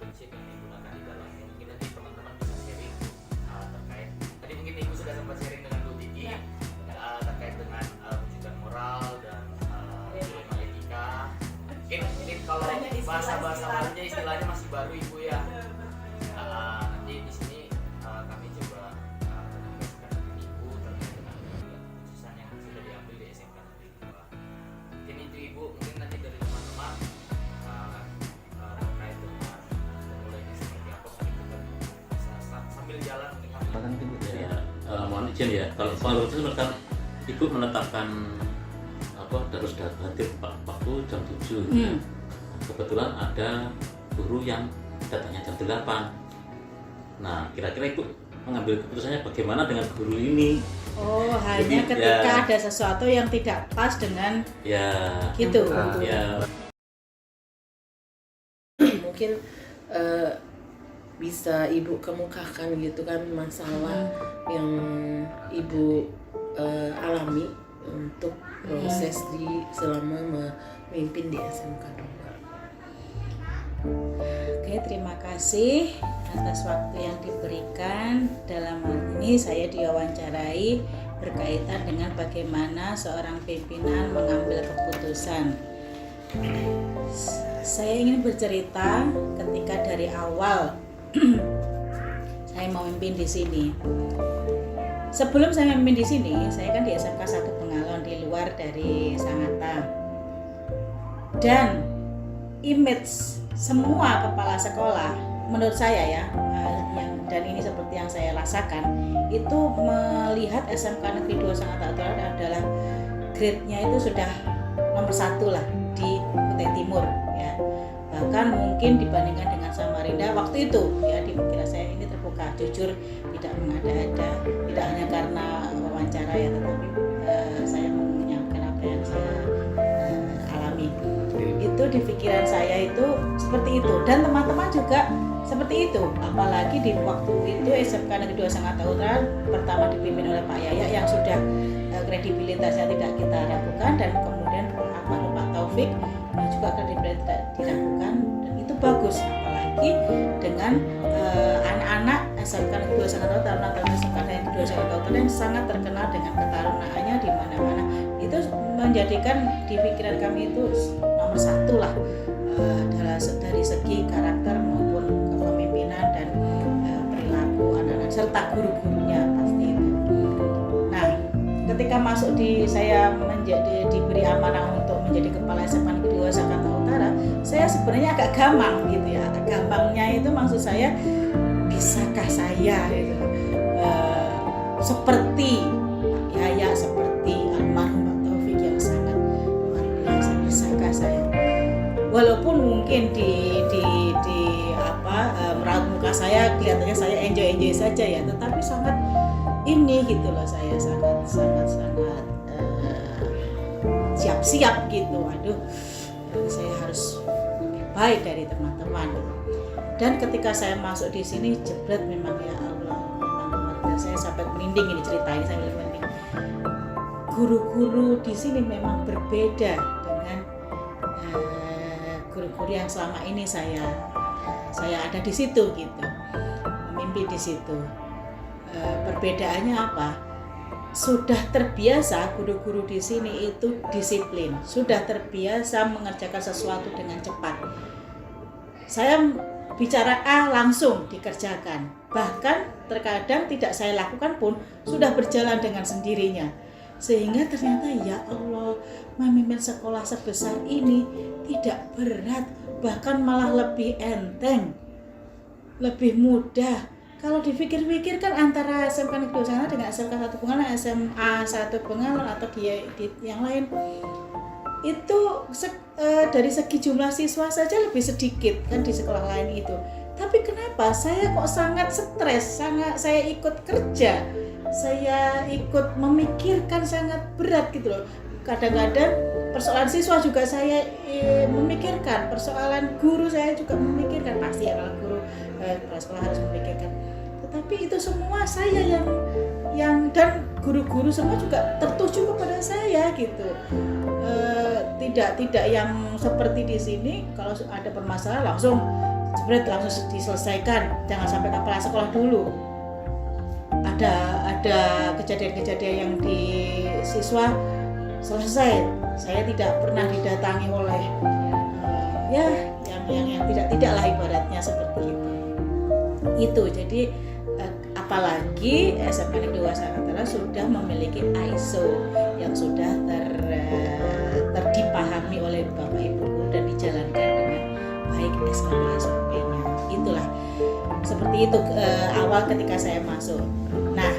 prinsip yang digunakan di dalamnya. Mungkin nanti teman-teman bisa sharing terkait. Tadi mungkin Ibu sudah sempat sharing dengan Bu Titi terkait dengan wujudkan moral dan dilema etika. Mungkin kalau bahasa-bahasa barunya istilahnya masih baru Ibu ya. Nanti di sini kami coba menegaskan dengan Ibu terkait dengan keputusan yang sudah diambil di SMK Negeri 2. Mungkin itu Ibu, mungkin nanti dari teman-teman terkait dengan memulainya seperti apa, mungkin kita bisa sambil jalan Ya, mohon izin ya, kalau itu kan Ibu menetapkan harus hadir waktu jam 7. Kebetulan ada guru yang datangnya jam 8. Nah, kira-kira Ibu mengambil keputusannya bagaimana dengan guru ini? Oh, hanya Jadi, ketika ada sesuatu yang tidak pas dengan gitu. Mungkin bisa Ibu kemukakan gitu kan masalah yang Ibu alami untuk proses selama memimpin di SMK 2. Oke, terima kasih atas waktu yang diberikan. Dalam hal ini saya diwawancarai berkaitan dengan bagaimana seorang pimpinan mengambil keputusan. Saya ingin bercerita ketika dari awal saya memimpin di sini. Sebelum saya memimpin di sini, saya kan di SMK 1 Bengalon di luar dari Sangatta. Dan image semua kepala sekolah menurut saya ya, dan ini seperti yang saya rasakan, itu melihat SMK Negeri 2 Sangatta adalah grade-nya itu sudah nomor 1 lah di Kutai Timur ya. Bahkan mungkin dibandingkan dengan Samarinda waktu itu ya, di pikiran saya ini terbuka, jujur, tidak mengada-ada, tidak hanya karena wawancara ya, tetapi saya menyampaikan apa yang saya alami. Itu di pikiran saya itu seperti itu, dan teman-teman juga seperti itu. Apalagi di waktu itu SMK Negeri 2 Sangatta Utara pertama dipimpin oleh Pak Yaya yang sudah kredibilitasnya tidak kita ragukan, dan kemudian Pak Taufik yang juga kredibilitas tidak diragukan, dan itu bagus. Apalagi dengan anak-anak SMK Negeri 2 Sangatta Utara, taruna SMK Negeri 2 Sangatta Utara yang sangat terkenal dengan ketarunaannya di mana-mana. Itu menjadikan di pikiran kami itu nomor 1 lah dari segi karakter maupun kepemimpinan dan perilaku anak-anak serta guru-gurunya pasti itu. Nah, ketika masuk saya diberi amanah untuk menjadi kepala SMK Negeri 2 Sangatta Utara, saya sebenarnya agak gampang gitu ya. Gampangnya itu maksud saya, bisakah saya gitu, seperti Pak Yaya, seperti almarhum Pak Taufik yang sangat luar biasa, bisakah saya? Walaupun mungkin di merawat muka saya kelihatannya saya enjoy saja ya, tetapi sangat ini gitu loh, saya sangat siap-siap gitu. Aduh, saya harus lebih baik dari teman-teman. Dan ketika saya masuk di sini, jebret memang ya Allah, memang saya sampai merinding ini cerita ini, saya merinding. Guru-guru di sini memang berbeda dengan guru-guru yang selama ini saya ada di situ gitu, memimpin di situ. Perbedaannya apa? Sudah terbiasa guru-guru di sini itu disiplin, sudah terbiasa mengerjakan sesuatu dengan cepat. Saya bicara A langsung dikerjakan, bahkan terkadang tidak saya lakukan pun sudah berjalan dengan sendirinya. Sehingga ternyata ya Allah, memimpin sekolah sebesar ini tidak berat, bahkan malah lebih enteng, lebih mudah. Kalau dipikir-pikir kan antara SMK Negeri 2 Sangatta dengan SMK 1 Bengalan, SMA 1 Bengalan atau di yang lain, itu dari segi jumlah siswa saja lebih sedikit kan di sekolah lain itu. Tapi kenapa saya kok sangat stres, saya ikut kerja, saya ikut memikirkan sangat berat gitu loh. Kadang-kadang persoalan siswa juga saya memikirkan, persoalan guru saya juga memikirkan, pasti ya kalau guru sekolah harus memikirkan. Tetapi itu semua saya yang dan guru-guru semua juga tertuju kepada saya gitu. Tidak yang seperti di sini kalau ada permasalahan langsung jebret langsung diselesaikan, jangan sampai kepala sekolah dulu. Ada kejadian-kejadian yang di siswa selesai, saya tidak pernah didatangi oleh yang tidak lah ibaratnya seperti itu. Jadi apalagi SMA Negeri Dewasa Angkatan sudah memiliki ISO yang sudah dipahami oleh Bapak Ibu guru dan dijalankan dengan baik SOP-nya. Itulah seperti itu awal ketika saya masuk. Nah,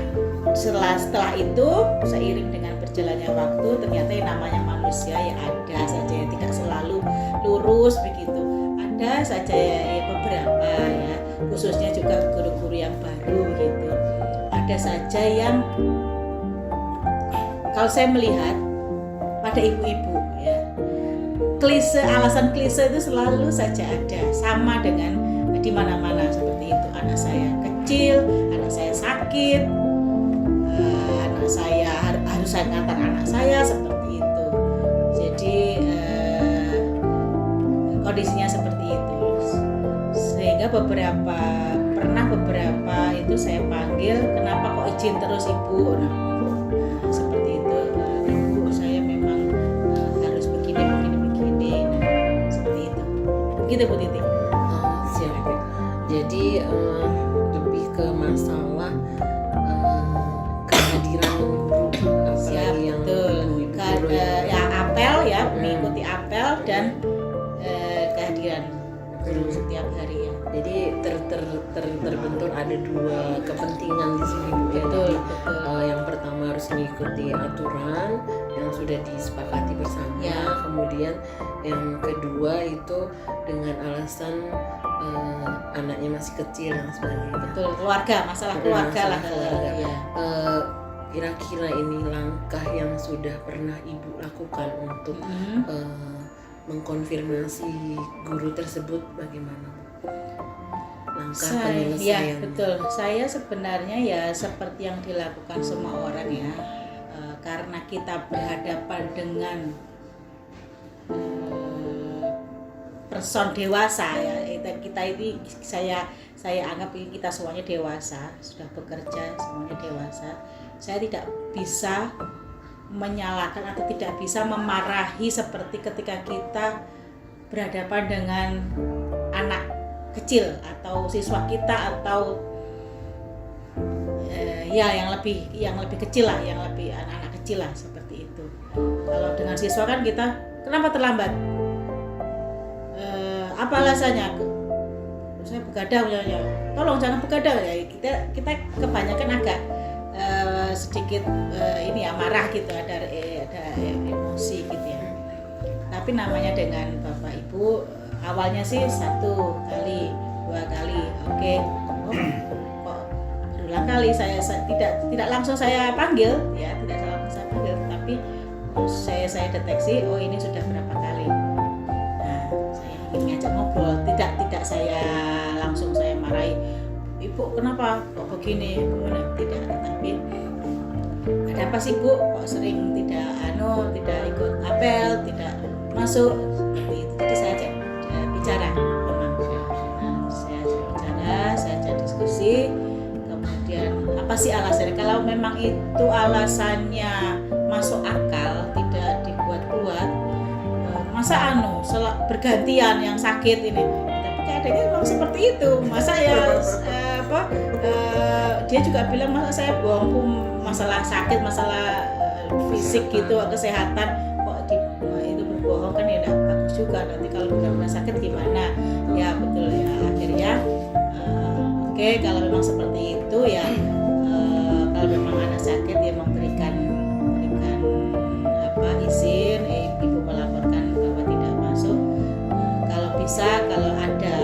setelah itu seiring dengan berjalannya waktu, ternyata yang namanya manusia ya ada saja yang tidak selalu lurus begitu. Ada saja ya beberapa ya, khususnya juga guru-guru yang baru gitu. Ada saja yang kalau saya melihat pada ibu-ibu ya, alasan klise itu selalu saja ada, sama dengan di mana-mana seperti itu. Anak saya kecil, anak saya sakit, anak saya harus saya ngantar anak saya seperti itu. Jadi kondisinya seperti itu, sehingga beberapa itu saya panggil, kenapa kok izin terus ibu? Nah, seperti itu, ibu saya memang harus begini. Nah, seperti itu. Begitu Bu Titi. Siap. Jadi lebih ke masalah kehadiran guru, apalagi yang guru ya apel ya, mengikuti apel dan kehadiran guru setiap hari ya. Jadi terbentur ada dua kepentingan di sini Bu ya. Betul. Yang pertama harus mengikuti aturan yang sudah disepakati bersama. Ya. Kemudian yang kedua itu dengan alasan anaknya masih kecil dan sebagainya. Betul, keluarga, masalah keluarga lah. Keluarga. Ya. Kira-kira ini langkah yang sudah pernah Ibu lakukan untuk mengkonfirmasi guru tersebut bagaimana? Langkah penyelesaian. Ya betul, saya sebenarnya ya seperti yang dilakukan semua orang ya, karena kita berhadapan dengan person dewasa ya, kita ini saya anggap ini kita semuanya dewasa, sudah bekerja semuanya dewasa. Saya tidak bisa menyalahkan atau tidak bisa memarahi seperti ketika kita berhadapan dengan anak kecil atau siswa kita atau ya yang lebih kecil lah, yang lebih anak-anak kecil lah seperti itu. Kalau dengan siswa kan kita kenapa terlambat? Apa alasannya? Saya begadang ya. Tolong jangan begadang ya. Kita kebanyakan agak sedikit ini ya marah gitu, ada emosi gitu ya. Tapi namanya dengan Bapak Ibu awalnya sih 1 kali, 2 kali, oke. Kok berulang kali saya tidak langsung saya panggil ya, tidak langsung saya panggil, tapi saya deteksi oh ini sudah berapa kali. Nah, saya ingin ngajak ngobrol, tidak saya langsung saya marahi. Ibu kenapa kok begini? Tidak, tetapi ada apa sih Bu? Kok sering tidak ikut apel, tidak masuk seperti itu. Jadi saya ajak bicara, memang. Nah, saya ajak bicara, saya ajak diskusi. Kemudian apa sih alasannya? Kalau memang itu alasannya masuk akal, tidak dibuat-buat, masa bergantian yang sakit ini. Tapi keadaannya memang seperti itu. Masa ya dia juga bilang masa saya bohong masalah sakit, masalah fisik gitu, kesehatan kok itu berbohong kan ya tidak bagus juga, nanti kalau benar-benar sakit gimana ya. Betul ya, akhirnya oke, kalau memang seperti itu ya, kalau memang anak sakit dia memberikan izin, ibu melaporkan bahwa tidak masuk. Kalau bisa, kalau ada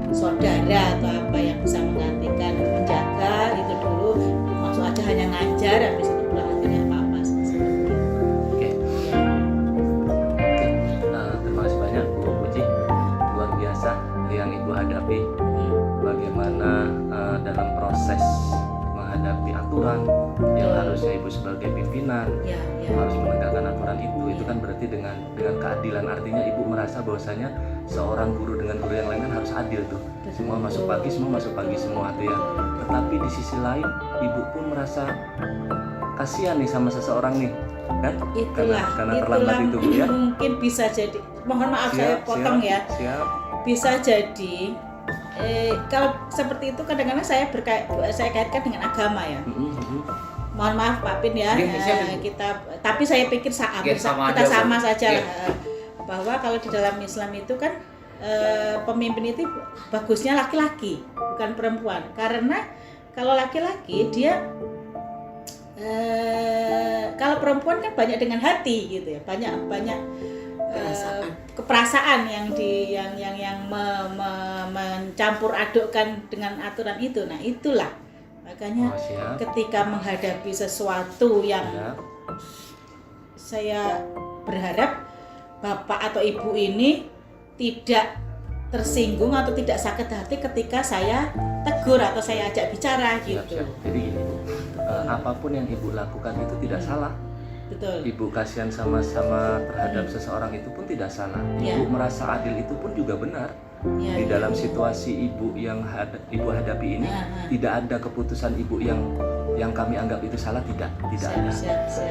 saudara atau apa yang bisa menggantikan menjaga itu dulu, maksud aja hanya ngajar habis itu pulang tidak apa-apa seperti itu. Oke. Terima kasih banyak Bu Puji, luar biasa yang Ibu hadapi, bagaimana dalam proses menghadapi aturan yang harusnya Ibu sebagai pimpinan harus menegakkan aturan itu kan berarti dengan keadilan, artinya Ibu merasa bahwasanya seorang guru dengan guru yang lain kan harus adil tuh. Semua masuk pagi, semua masuk pagi semua tuh ya. Tetapi di sisi lain ibu pun merasa kasihan nih sama seseorang nih, kan? Karena terlambat itu Bu ya. Mungkin bisa jadi, mohon maaf saya potong ya. Siap. Bisa jadi kalau seperti itu kadang-kadang saya kaitkan dengan agama ya. Mohon maaf Pak Pin ya, tapi saya pikir kita sama saja bahwa kalau di dalam Islam itu kan pemimpin itu bagusnya laki-laki bukan perempuan, karena kalau laki-laki dia kalau perempuan kan banyak dengan hati gitu ya, banyak keperasaan yang mencampur adukkan dengan aturan itu. Nah itulah makanya ketika menghadapi sesuatu yang saya berharap bapak atau ibu ini tidak tersinggung atau tidak sakit hati ketika saya tegur atau saya ajak bicara gitu. Jadi gini Bu, apapun yang ibu lakukan itu tidak salah. Betul. Ibu kasihan sama-sama terhadap seseorang itu pun tidak salah. Ibu merasa adil itu pun juga benar. Di dalam situasi ibu yang ibu hadapi ini tidak ada keputusan ibu yang kami anggap itu salah, tidak ada.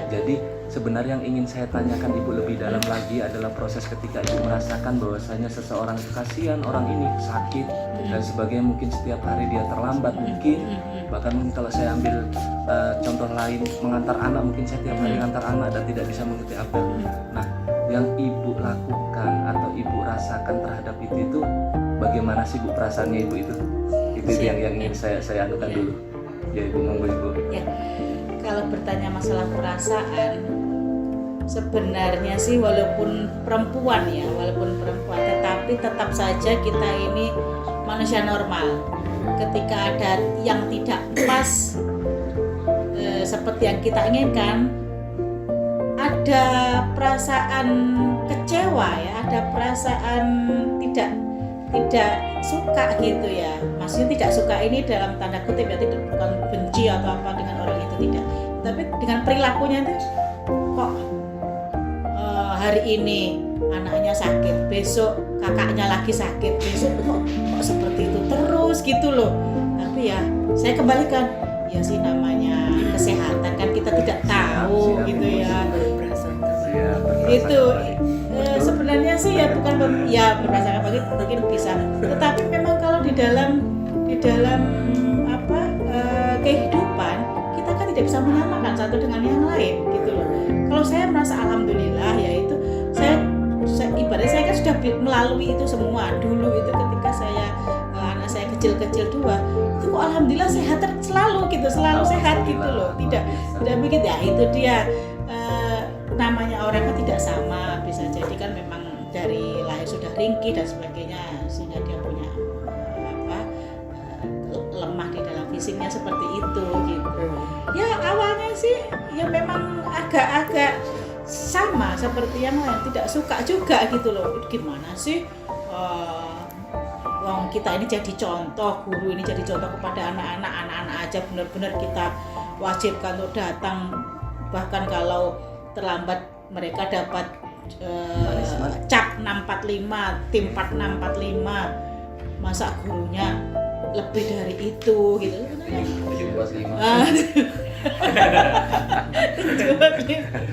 Jadi sebenarnya yang ingin saya tanyakan ibu lebih dalam lagi adalah proses ketika ibu merasakan bahwasanya seseorang itu kasihan, orang ini sakit dan sebagainya, mungkin setiap hari dia terlambat mungkin, bahkan mungkin kalau saya ambil contoh lain mengantar anak, mungkin saya tiap hari mengantar anak dan tidak bisa mengikuti apel. Nah, yang ibu lakukan atau ibu rasakan terhadap itu bagaimana sih Bu perasaannya ibu itu? Itu yang ingin saya anukan dulu. Ya Ibu, monggo Ibu. Ya, kalau bertanya masalah perasaan, sebenarnya sih walaupun perempuan, tetapi tetap saja kita ini manusia normal. Ketika ada yang tidak pas seperti yang kita inginkan, ada perasaan kecewa ya, ada perasaan tidak suka gitu ya. Maksudnya tidak suka ini dalam tanda kutip ya, tidak bukan benci atau apa dengan orang itu, tidak, tapi dengan perilakunya itu kok hari ini anaknya sakit, besok kakaknya lagi sakit, besok kok seperti itu terus gitu loh. Tapi ya saya kembalikan, ya sih namanya kesehatan kan kita tidak tahu gitu ya. Itu sebenarnya sih ya bukan ya berdasarkan mungkin bisa, tetapi memang kalau di dalam kehidupan kita kan tidak bisa menyamakan satu dengan yang lain gitu loh. Kalau saya merasa alhamdulillah yaitu saya ibaratnya saya kan sudah melalui itu semua. Dulu itu ketika saya anak saya kecil-kecil 2 itu kok alhamdulillah sehat selalu sehat gitu loh, tidak begitu ya. Itu dia namanya orang kan tidak sama, bisa jadi kan memang dari lahir sudah ringkih dan sebagainya sehingga dia punya lemah di dalam fisiknya seperti itu gitu. Ya awalnya sih ya memang agak sama seperti yang lain, tidak suka juga gitu loh. Gimana sih kita ini jadi contoh, guru ini jadi contoh kepada anak-anak aja benar-benar kita wajibkan untuk datang, bahkan kalau terlambat mereka dapat cap 645, tim 4645, masa gurunya lebih dari itu gitu. 745.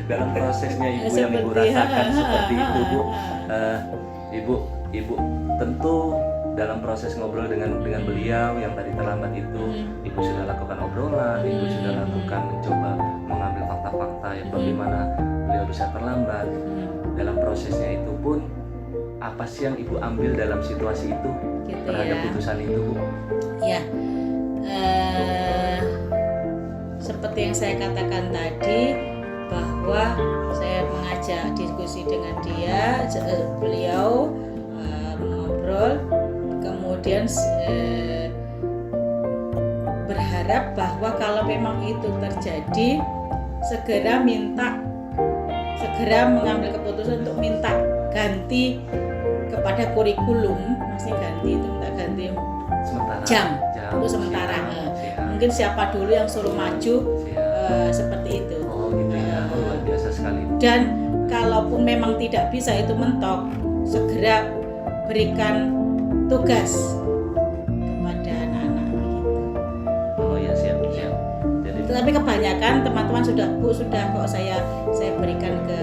Dalam prosesnya ibu yang ibu rasakan seperti itu Bu, ibu tentu dalam proses ngobrol dengan beliau yang tadi terlambat itu, ibu sudah lakukan obrolan, ibu sudah lakukan mencoba mengambil fakta-fakta yang bagaimana beliau bisa terlambat. Dalam prosesnya itu pun apa sih yang ibu ambil dalam situasi itu gitu terhadap putusan itu Bu? Ya, seperti yang saya katakan tadi bahwa saya mengajak diskusi dengan dia, beliau mengobrol, kemudian berharap bahwa kalau memang itu terjadi segera mengambil keputusan untuk minta ganti kepada kurikulum, maksudnya ganti itu minta ganti jam untuk sementara. Mungkin siapa dulu yang suruh maju seperti itu. Luar biasa sekali. Dan kalaupun memang tidak bisa itu mentok, segera berikan tugas kepada anak-anak gitu. Oh ya, siap. Jadi Tetapi kebanyakan teman-teman sudah kok saya berikan ke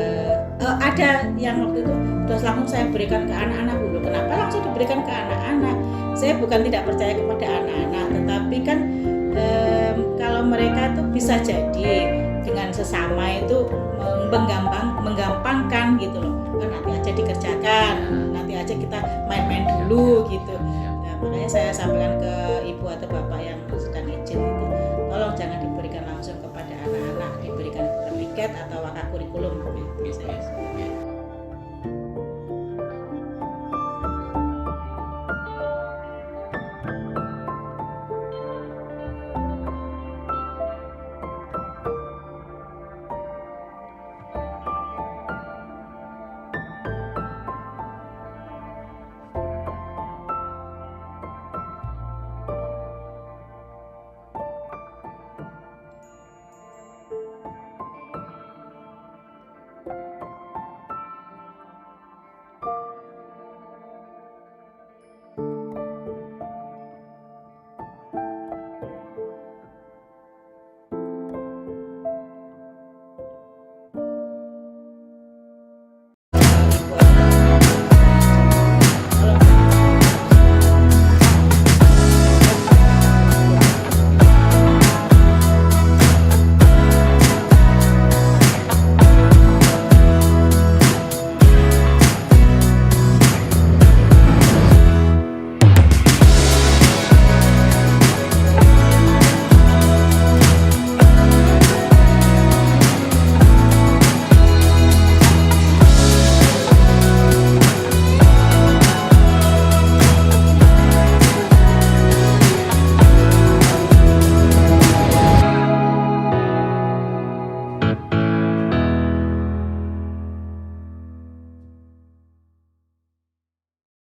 ada yang waktu itu sudah langsung saya berikan ke anak-anak dulu. Kenapa langsung diberikan ke anak-anak? Saya bukan tidak percaya kepada anak-anak, tetapi kan kalau mereka itu bisa jadi dengan sesama itu menggampangkan gitu loh. Nanti aja dikerjakan, nanti aja kita main-main dulu gitu. Nah, makanya saya sampaikan ke ibu atau bapak yang sedang izin itu, tolong jangan diberikan langsung kepada anak-anak, diberikan sertifikat atau wakaf kurikulum gitu.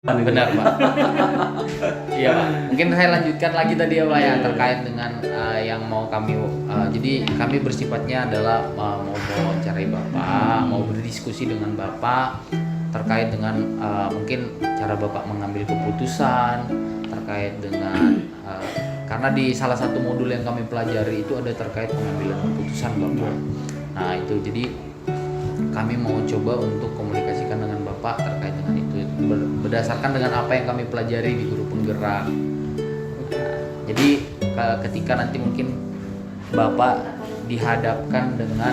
Benar Pak. Iya Pak. Mungkin saya lanjutkan lagi tadi ya Pak ya, terkait dengan yang mau kami jadi kami bersifatnya adalah mau mewawancarai Bapak, mau berdiskusi dengan Bapak terkait dengan mungkin cara Bapak mengambil keputusan terkait dengan karena di salah satu modul yang kami pelajari itu ada terkait pengambilan keputusan Bapak. Nah itu jadi kami mau coba untuk komunikasikan dengan Bapak terkait dengan itu berdasarkan dengan apa yang kami pelajari di guru penggerak. Nah, jadi ketika nanti mungkin Bapak dihadapkan dengan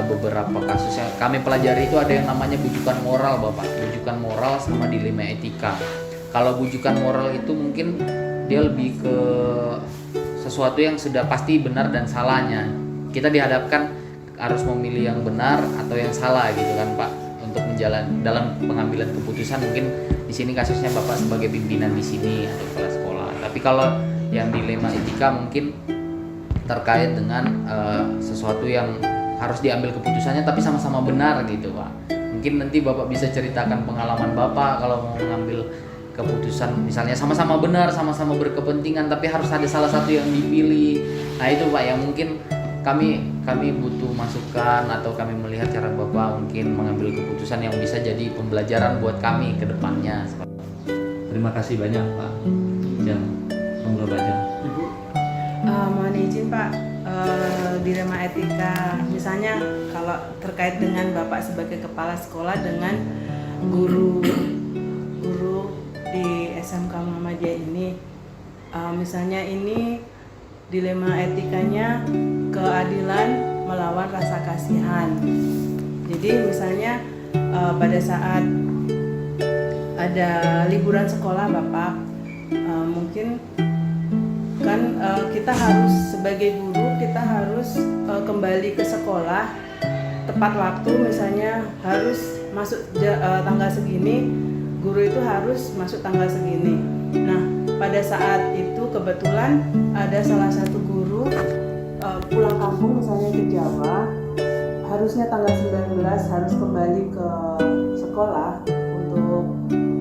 beberapa kasus yang kami pelajari itu ada yang namanya bujukan moral Bapak, bujukan moral sama dilema etika. Kalau bujukan moral itu mungkin dia lebih ke sesuatu yang sudah pasti benar dan salahnya. Kita dihadapkan harus memilih yang benar atau yang salah gitu kan Pak untuk menjalan dalam pengambilan keputusan. Mungkin di sini kasusnya Bapak sebagai pimpinan di sini atau kepala sekolah. Tapi kalau yang dilema etika mungkin terkait dengan sesuatu yang harus diambil keputusannya tapi sama-sama benar gitu Pak. Mungkin nanti Bapak bisa ceritakan pengalaman Bapak kalau mau mengambil keputusan misalnya sama-sama benar, sama-sama berkepentingan tapi harus ada salah satu yang dipilih. Nah itu Pak yang mungkin kami butuh masukan atau kami melihat cara Bapak mungkin mengambil keputusan yang bisa jadi pembelajaran buat kami ke depannya. terima kasih banyak Pak. Jam monggo Bajang. Ibu, mohon izin Pak, dilema etika misalnya kalau terkait dengan Bapak sebagai kepala sekolah dengan guru di SMK Muhammadiyah ini, misalnya ini dilema etikanya keadilan melawan rasa kasihan. Jadi misalnya pada saat ada liburan sekolah Bapak, mungkin kan kita harus sebagai guru kita harus kembali ke sekolah tepat waktu, misalnya harus masuk tanggal segini, guru itu harus masuk tanggal segini. Nah pada saat itu kebetulan ada salah satu guru pulang kampung misalnya ke Jawa, harusnya tanggal 19 harus kembali ke sekolah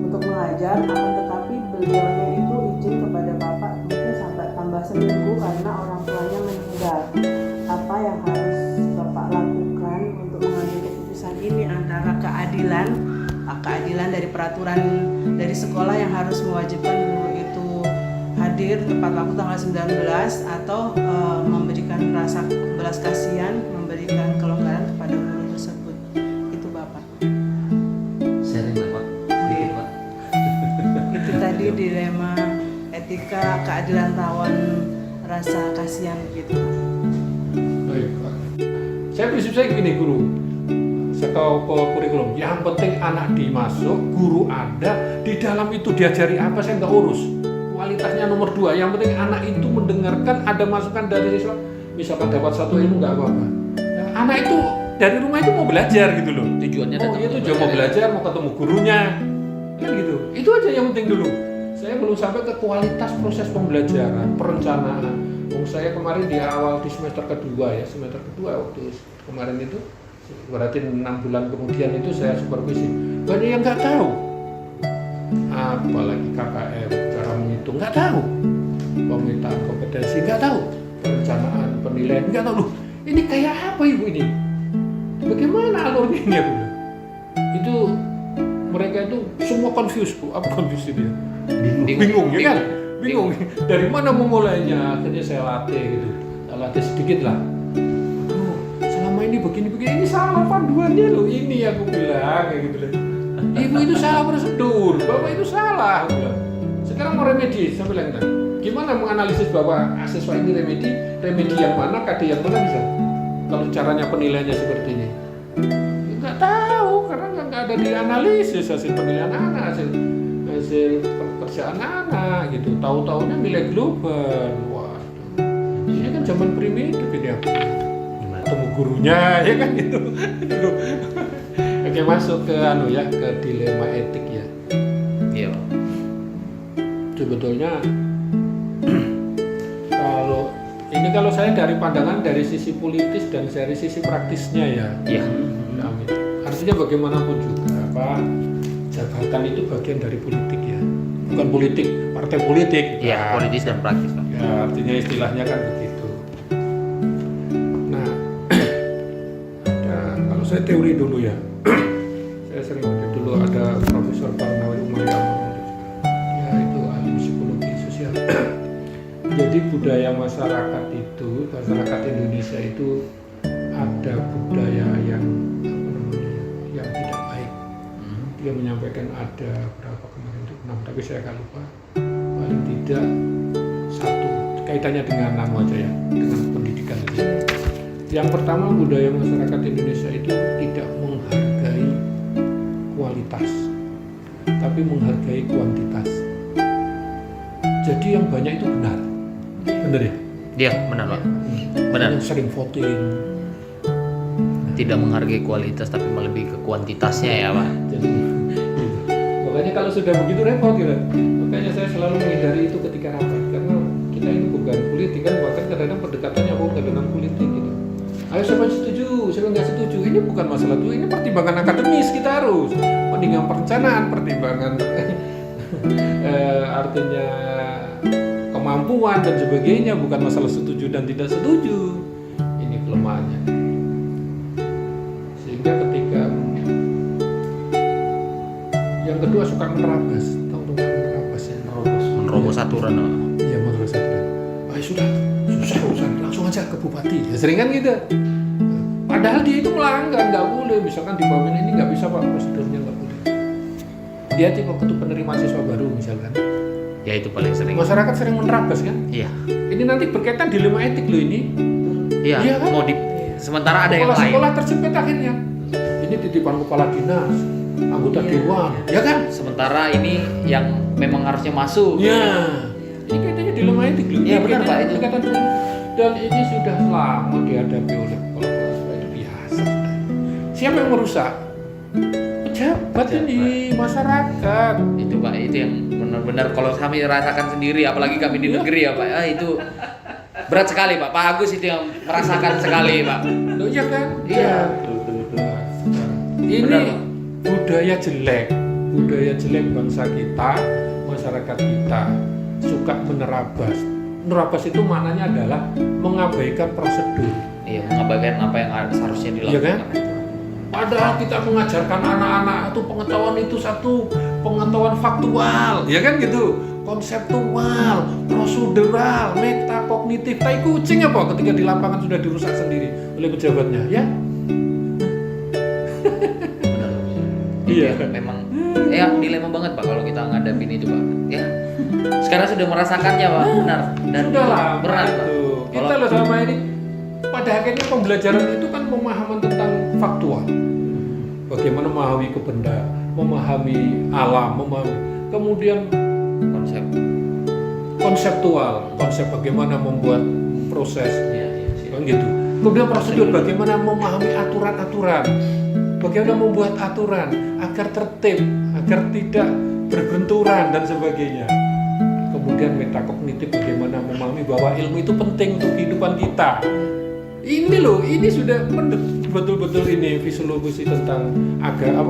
untuk mengajar, akan tetapi beliaunya itu izin kepada Bapak mungkin sampai tambah seminggu karena orang tuanya meninggal. Apa yang harus Bapak lakukan untuk mengambil keputusan ini antara keadilan keadilan dari peraturan dari sekolah yang harus mewajibkan guru itu hadir tepat waktu tanggal 19 atau memberikan rasa belas kasihan, memberikan kelonggaran kepada guru tersebut. Itu Bapak. Sharing lah Pak. Sedikit Pak. Itu tadi dilema etika, keadilan lawan rasa kasihan gitu. Baik, Pak. Saya prinsip saya gini guru, saya tahu ke kurikulum. Yang penting anak dimasuk, guru ada, di dalam itu diajari apa saya nggak urus. Kualitasnya nomor 2. Yang penting anak itu mendengarkan, ada masukan dari siswa. Misalkan dapat satu ilmu nggak apa-apa. Nah, anak itu dari rumah itu mau belajar gitu loh. Tujuannya Oh iya tujuan mau belajar, mau ketemu gurunya, kan gitu. Itu aja yang penting dulu. Saya belum sampai ke kualitas proses pembelajaran, perencanaan. Saya kemarin di awal di semester kedua waktu kemarin itu, berarti 6 bulan kemudian itu saya supervisi. Banyak yang nggak tahu, apalagi KKM, cara menghitung nggak tahu, pemetaan kompetensi nggak tahu, perencanaan penilaian nggak tahu. Loh, ini kayak apa ibu ini? Bagaimana alurnya ini Bu? Itu mereka itu semua confused Bu. Apa confused dia? Bingung ya kan? Bingung dari mana memulainya. Akhirnya saya latih gitu, saya latih sedikit lah. Aduh, selama ini begini-begini, ini salah panduannya loh, ini aku bilang kayak gitu loh. Ibu itu salah prosedur, bapak itu salah aku bilang. Sekarang mau remedi, saya bilang gimana menganalisis bahwa siswa ini remedi yang mana, KD yang mana bisa? Kalau caranya penilaiannya seperti ini, nggak tahu karena nggak ada dianalisis hasil penilaian anak, hasil pekerjaan anak gitu. Tahu-taunya nilai global. Waduh, ini kan zaman primitif ini aku. Ketemu gurunya ya kan gitu. Oke, masuk ke ke dilema etik ya. Iya. Sebetulnya kalau saya dari pandangan dari sisi politis dan dari sisi praktisnya ya. Iya. Amin. Artinya bagaimanapun juga jabatan itu bagian dari politik ya. Bukan politik, partai politik. Iya, politis dan praktis Pak. Ya, artinya istilahnya kan begitu. Nah, kalau saya teori dulu ya, saya sering baca dulu ada Profesor Parnawi Umayam, ya itu ahli psikologi sosial. Jadi budaya masyarakat Indonesia itu ada budaya yang tidak baik. Dia menyampaikan ada berapa kemarin itu 6, tapi saya akan lupa. Paling tidak 1 kaitannya dengan nama aja ya, dengan pendidikan itu. Yang pertama, budaya masyarakat Indonesia itu tidak menghargai kualitas, tapi menghargai kuantitas. Jadi yang banyak itu benar ya? Iya, benar Pak. Benar. Yang sering voting. Tidak menghargai kualitas tapi lebih ke kuantitasnya ya Pak. Jadi, makanya kalau sudah begitu repot gitu. Makanya saya selalu menghindari itu ketika rapat, karena kita ini bukan politik kan, bahkan kadang-kadang pendekatannya bukan dengan politik gitu. Ayo siapa setuju, siapa nggak setuju, ini bukan masalah itu, ini pertimbangan akademis kita harus, pertimbangan perencanaan, pertimbangan artinya kemampuan dan sebagainya, bukan masalah setuju dan tidak setuju. Ini kelemahannya. Sehingga ketika yang kedua suka menerabas, tahu menerabas ya? Menerobos aturan. Iya, menerobos aturan. Ah sudah, susah urusan, langsung aja ke bupati. Ya sering kan gitu. Padahal dia itu melanggar, nggak boleh. Misalkan di bawah ini nggak bisa Pak, prosedurnya nggak boleh. Dia tipe ketua penerima siswa baru misalkan. Ya itu paling sering. Masyarakat sering menerabas kan? Iya. Ini nanti berkaitan dilema etik loh ini. Iya. Iya kan? Mau sementara ada yang lain. Sekolah terjepit akhirnya. Ini titipan kepala dinas, anggota dewan, ya kan? Sementara ini yang memang harusnya masuk. Iya. Ini kayaknya dilema etik loh. Iya benar Pak itu. Dan ini sudah lama dihadapi oleh kepala itu biasa. Siapa yang merusak? Pejabat ini, masyarakat. Itu Pak, itu yang benar-benar kalau kami rasakan sendiri, apalagi kami di negeri ya Pak. Itu berat sekali Pak. Pak Agus itu yang merasakan sekali Pak. Loh iya kan? Iya. Ini Benar, Pak. budaya jelek bangsa kita, masyarakat kita suka menerabas. Menerabas itu maknanya adalah mengabaikan prosedur. Iya, mengabaikan apa yang seharusnya dilakukan. Iya kan? Padahal kita mengajarkan anak-anak itu pengetahuan itu satu pengetahuan faktual, ya kan gitu, konseptual, prosedural, metakognitif. Tai kucing apa ketika di lapangan sudah dirusak sendiri oleh pejabatnya, ya? Benar. Iya. Memang ya dilema banget Pak kalau kita ngadapin itu Pak. Ya. Sekarang sudah merasakannya Pak, benar. Dan Sudah lama berat Pak. itu. Kita Kalau- loh selama ini pada akhirnya pembelajaran itu kan pemahaman tentang faktual. Bagaimana memahami benda, memahami alam, kemudian konsep. konseptual, konsep bagaimana membuat proses, Iya, iya. kan gitu. Kemudian prosedur bagaimana memahami aturan-aturan, bagaimana membuat aturan agar tertib, agar tidak berbenturan dan sebagainya. Kemudian metakognitif bagaimana memahami bahwa ilmu itu penting untuk kehidupan kita. Ini loh, ini sudah betul-betul ini fisiologi tentang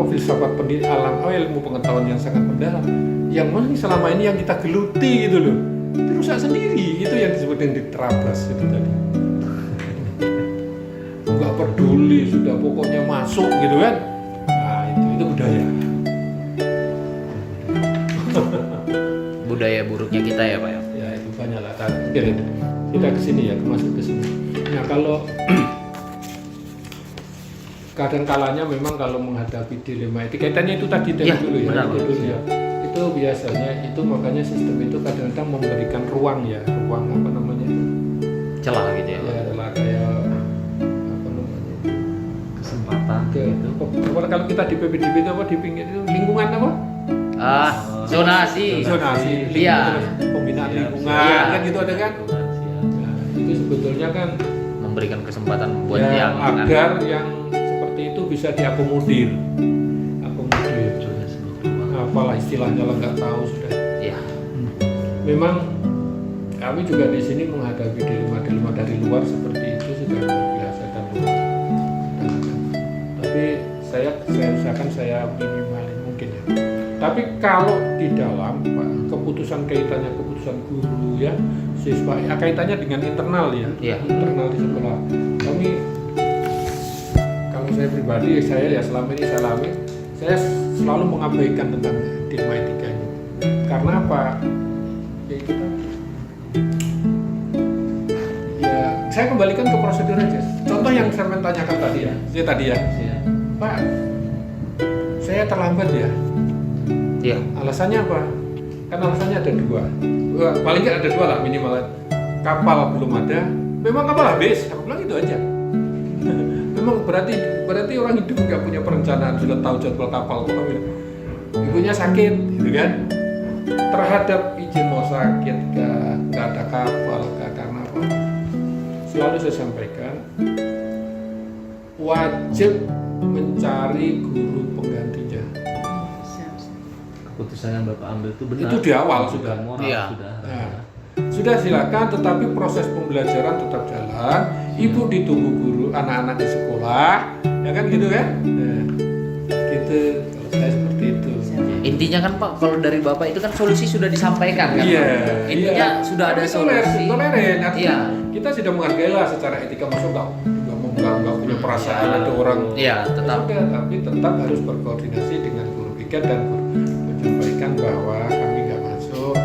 filsafat alam, ilmu pengetahuan yang sangat mendalam. Yang mana selama ini yang kita geluti gitu loh, itu rusak sendiri. Itu yang disebut yang diterabas itu tadi. Nggak peduli, sudah pokoknya masuk gitu kan. Nah itu budaya. Budaya buruknya kita ya Pak ya. Ya itu banyak lah. Kita kesini ya, masuk ke sini. Nah kalau kadang kalanya memang kalau menghadapi dilema etika, kaitannya itu tadi dari Ya, dulu ya, benar, itu dulu ya. Itu biasanya itu makanya sistem itu kadang-kadang memberikan ruang ya, ruang apa namanya itu? Celah gitu ya Pak. Ya lah kayak apa namanya itu? Kesempatan Ke, gitu. kalau kita di PPDB itu apa di pinggir itu lingkungan apa? Zonasi. Zonasi, Iya. pembinaan Siap, lingkungan siap. kan gitu ada kan? Nah, itu sebetulnya kan Memberikan kesempatan buat ya, yang agar yang seperti itu bisa diakomodir. Akomodir. Apalah istilahnya lah nggak tahu sudah. ya. Memang kami juga di sini menghadapi dilema-dilema dari luar seperti itu sudah luar biasa dan luar. Tapi saya usahakan saya minimalin mungkin ya. Tapi kalau di dalam Pak, keputusan kaitannya keputusan guru ya siswa ya, kaitannya dengan internal ya, Iya. internal di sekolah. Kami kalau saya pribadi saya ya selama ini saya alami, saya selalu mengabaikan tentang dilema etika ini. Karena apa? Ya itu tadi. Ya saya kembalikan ke prosedur aja. Contoh yang saya tanyakan tadi ya, Pak, saya terlambat ya. Iya. Alasannya apa? Kan alasannya ada dua. Paling nggak ada dua lah minimal. Kapal belum ada. Memang kapal habis. Aku bilang itu aja. Memang berarti orang hidup nggak punya perencanaan, sudah tahu jadwal kapal. Ibunya sakit, gitu kan? Terhadap izin mau sakit, nggak ada kapal, nggak karena apa? Selalu saya sampaikan, wajib mencari guru penggantinya. Keputusan yang Bapak ambil itu benar. Itu di awal sudah. Moral Iya. sudah. Nah, sudah silakan, tetapi proses pembelajaran tetap jalan. Ibu ditunggu guru, anak-anak di sekolah, ya kan gitu kan? Nah, gitu. Kalau saya seperti itu. Intinya kan Pak, kalau dari Bapak itu kan solusi sudah disampaikan kan? Iya. Pak? Intinya iya. sudah ada Tapi solusi. toleran. Artinya Iya. kita sudah menghargai lah secara etika, masuk nggak punya perasaan ada orang. Iya, tetap. Sudah, tapi tetap harus berkoordinasi dengan guru piket dan guru menyampaikan bahwa kami nggak masuk.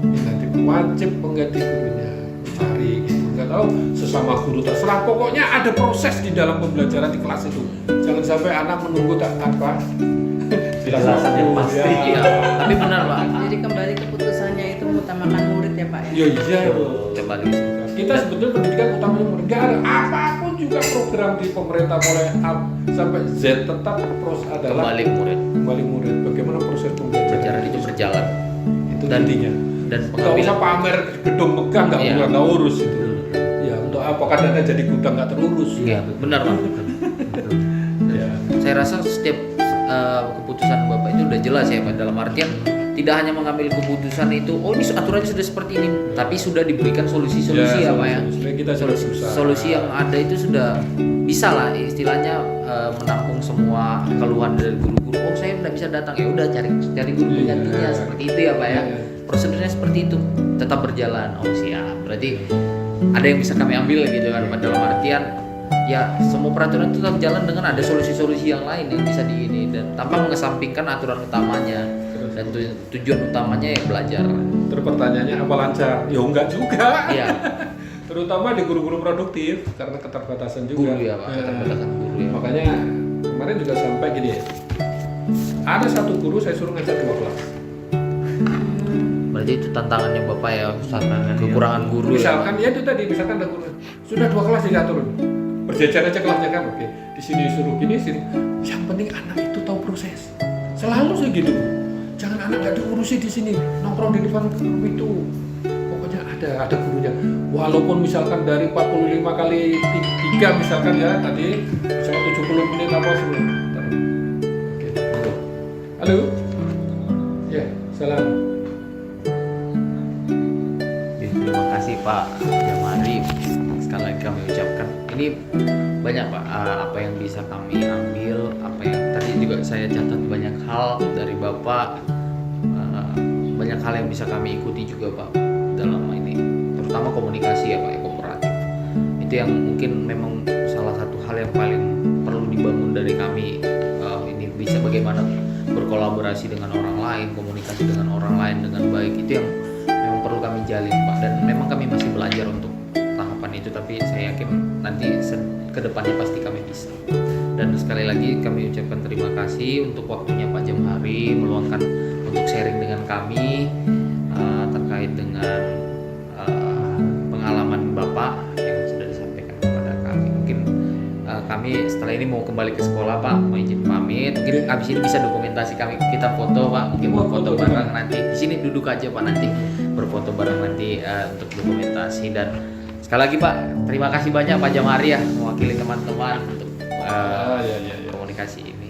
Ini nanti wajib pengganti gurunya cari gitu. Nggak tahu sesama guru terserah. Pokoknya ada proses di dalam pembelajaran di kelas itu. Jangan sampai anak menunggu tanpa Penjelasan yang pasti. Iya. Tapi benar Pak. Jadi kembali keputusannya itu mengutamakan murid ya Pak ya. Iya iya. Coba Kita sebetulnya pendidikan utamanya murid. Nggak ada apapun juga program di pemerintah mulai A sampai Z tetap proses adalah kembali murid. Bagaimana proses pembelajaran Pembelajaran itu berjalan. Itu Dan- intinya. Dan Nggak pengambilan usah pamer gedung megah, Iya. nggak urus itu. Ya untuk apa? Kadang jadi gudang nggak terurus. Iya, benar Pak. Ya. Saya rasa setiap keputusan Bapak itu udah jelas ya Pak, dalam artian tidak hanya mengambil keputusan itu, oh ini aturannya sudah seperti ini, tapi sudah diberikan solusi-solusi ya Pak ya. Supaya kita sudah berusaha. Solusi yang ada itu sudah bisa lah istilahnya menampung semua keluhan dari guru-guru. Oh saya tidak bisa datang, ya udah cari guru Iya. penggantinya seperti itu ya Pak ya. Iya. Prosedurnya seperti itu, tetap berjalan. Oh siap, berarti ada yang bisa kami ambil gitu kan Pak, dalam artian ya semua peraturan itu tetap jalan dengan ada solusi-solusi yang lain yang bisa di ini, dan tanpa mengesampingkan aturan utamanya dan tujuan utamanya yang belajar. Terus pertanyaannya apa lancar? Ya enggak juga. Iya. Terutama di guru-guru produktif karena keterbatasan juga. Guru ya Pak, keterbatasan guru ya. Makanya kemarin juga sampai gini ya. Ada satu guru saya suruh ngajar 2 kelas. Berarti itu tantangannya Bapak ya, kekurangan guru Misalkan ya. ya itu tadi, misalkan ada guru sudah 2 kelas diatur. Berjejer aja kelasnya kan, oke. Di sini suruh gini, sini. Yang penting anak itu tahu proses. Selalu segitu. Jangan anak nggak diurusi di sini, nongkrong di depan guru itu. Pokoknya ada gurunya. Walaupun misalkan dari 45 kali 3 misalkan ya tadi misalkan 70 menit apa sebelum. Oke. Halo. Ya, salam. Terima kasih Pak Jamari, sekali lagi kami ucapkan. Ini banyak Pak apa yang bisa kami ambil, apa yang tadi juga saya catat banyak hal dari Bapak, banyak hal yang bisa kami ikuti juga Pak dalam ini, terutama komunikasi ya Pak, ya, kooperatif. Itu yang mungkin memang salah satu hal yang paling perlu dibangun dari kami. Ini bisa bagaimana berkolaborasi dengan orang lain, komunikasi dengan orang lain dengan baik, itu yang memang perlu kami jalin Pak, dan memang kami masih belajar untuk tahapan itu, tapi saya yakin nanti ke depannya pasti kami bisa. Dan sekali lagi kami ucapkan terima kasih untuk waktunya Pak Jamari meluangkan untuk sharing dengan kami terkait dengan pengalaman Bapak yang sudah disampaikan kepada kami. Mungkin kami setelah ini mau kembali ke sekolah Pak, mau izin pamit. Mungkin habis ini bisa dokumentasi kami, kita foto Pak, mungkin berfoto bareng nanti. Di sini duduk aja Pak, nanti berfoto bareng nanti untuk dokumentasi. Dan sekali lagi Pak, terima kasih banyak Pak Jamari ya mewakili teman-teman untuk komunikasi ini.